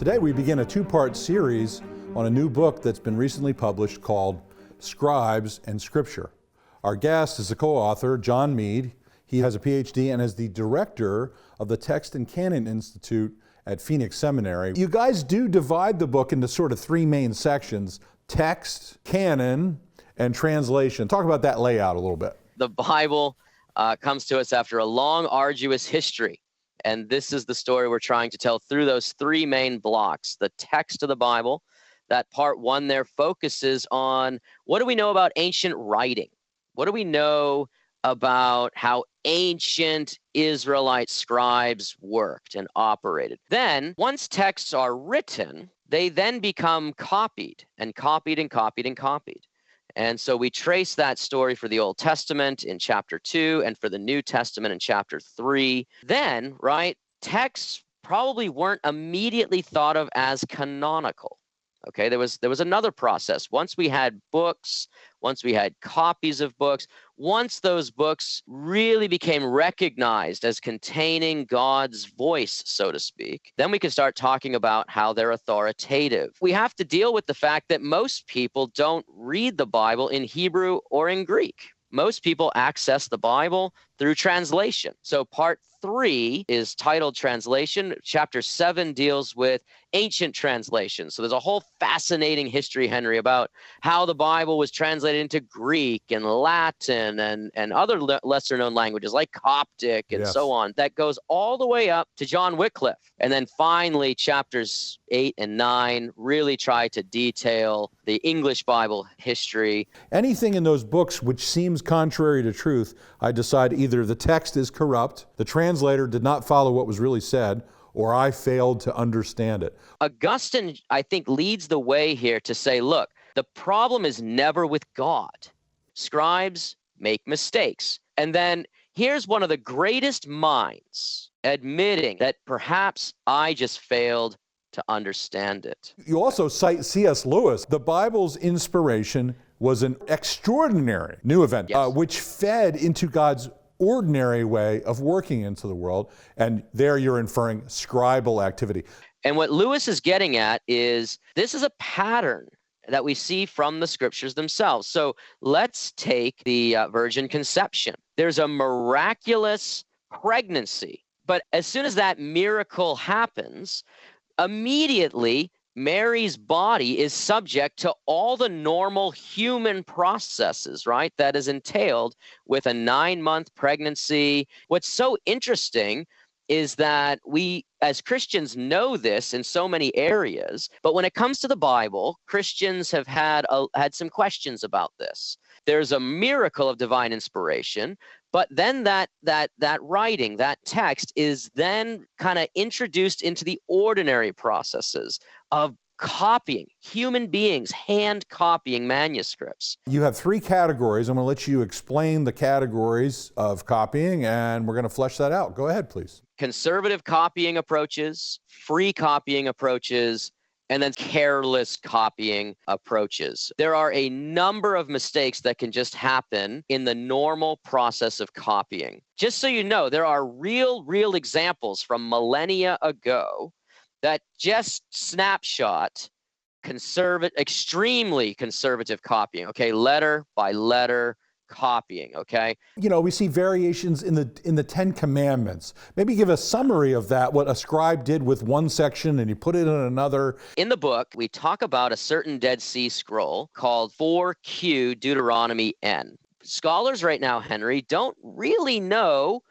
Today we begin a two-part series on a new book that's been recently published called Scribes and Scripture. Our guest is the co-author, John Meade. He has a PhD and is the director of the Text and Canon Institute at Phoenix Seminary. You guys do divide the book into sort of three main sections: text, canon, and translation. Talk about that layout a little bit. The Bible comes to us after a long, arduous history. And this is the story we're trying to tell through those three main blocks. The text of the Bible, that part one there focuses on what do we know about ancient writing? What do we know about how ancient Israelite scribes worked and operated? Then, once texts are written, they then become copied and copied and copied and copied. And so we trace that story for the Old Testament in chapter 2 and for the New Testament in chapter 3. Then, texts probably weren't immediately thought of as canonical. Okay, there was another process. Once we had books, once we had copies of books, once those books really became recognized as containing God's voice, so to speak, then we can start talking about how they're authoritative. We have to deal with the fact that most people don't read the Bible in Hebrew or in Greek. Most people access the Bible through translation. So part 3 is titled Translation. Chapter 7 deals with ancient translations. So there's a whole fascinating history, Henry, about how the Bible was translated into Greek and Latin and other lesser known languages like Coptic and so on. That goes all the way up to John Wycliffe. And then finally, chapters 8 and 9 really try to detail the English Bible history. Anything in those books which seems contrary to truth, I decide either the text is corrupt, the translator did not follow what was really said, or I failed to understand it. Augustine, I think, leads the way here to say, look, the problem is never with God. Scribes make mistakes. And then here's one of the greatest minds admitting that perhaps I just failed to understand it. You also cite C.S. Lewis. The Bible's inspiration was an extraordinary new event, which fed into God's ordinary way of working into the world. And there you're inferring scribal activity. And what Lewis is getting at is this is a pattern that we see from the scriptures themselves. So let's take the virgin conception. There's a miraculous pregnancy, but as soon as that miracle happens, immediately Mary's body is subject to all the normal human processes, right, that is entailed with a 9-month pregnancy. What's so interesting is that we as Christians know this in so many areas, but when it comes to the Bible, Christians have had some questions about this. There's a miracle of divine inspiration, but then that writing, that text is then kind of introduced into the ordinary processes of copying, human beings hand copying manuscripts. You have 3 categories. I'm going to let you explain the categories of copying, and we're going to flesh that out. Go ahead, please. Conservative copying approaches, free copying approaches, and then careless copying approaches. There are a number of mistakes that can just happen in the normal process of copying. Just so you know, there are real examples from millennia ago that just snapshot extremely conservative copying, okay? Letter by letter copying, okay? You know, we see variations in the 10 Commandments. Maybe give a summary of that, what a scribe did with one section and he put it in another. In the book, we talk about a certain Dead Sea Scroll called 4Q Deuteronomy N. Scholars right now, Henry, don't really know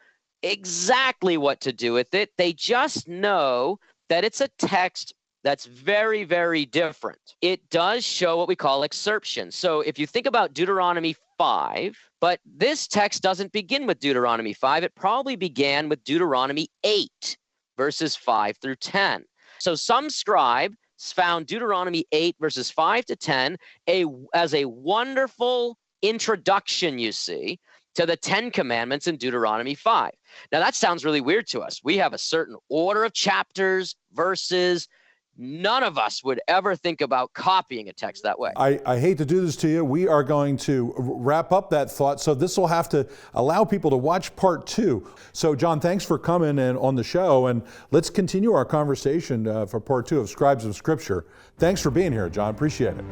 exactly what to do with it. They just know that it's a text that's very different. It does show what we call excerption. So if you think about Deuteronomy 5, but this text doesn't begin with Deuteronomy 5. It probably began with Deuteronomy 8, verses 5 through 10. So some scribes found Deuteronomy 8, verses 5 to 10 as a wonderful introduction, you see, to the 10 Commandments in Deuteronomy 5. Now that sounds really weird to us. We have a certain order of chapters, verses. none of us would ever think about copying a text that way. I hate to do this to you. We are going to wrap up that thought, so this will have to allow people to watch part 2. So John, thanks for coming in on the show, and let's continue our conversation for part 2 of Scribes of Scripture. Thanks for being here, John. Appreciate it.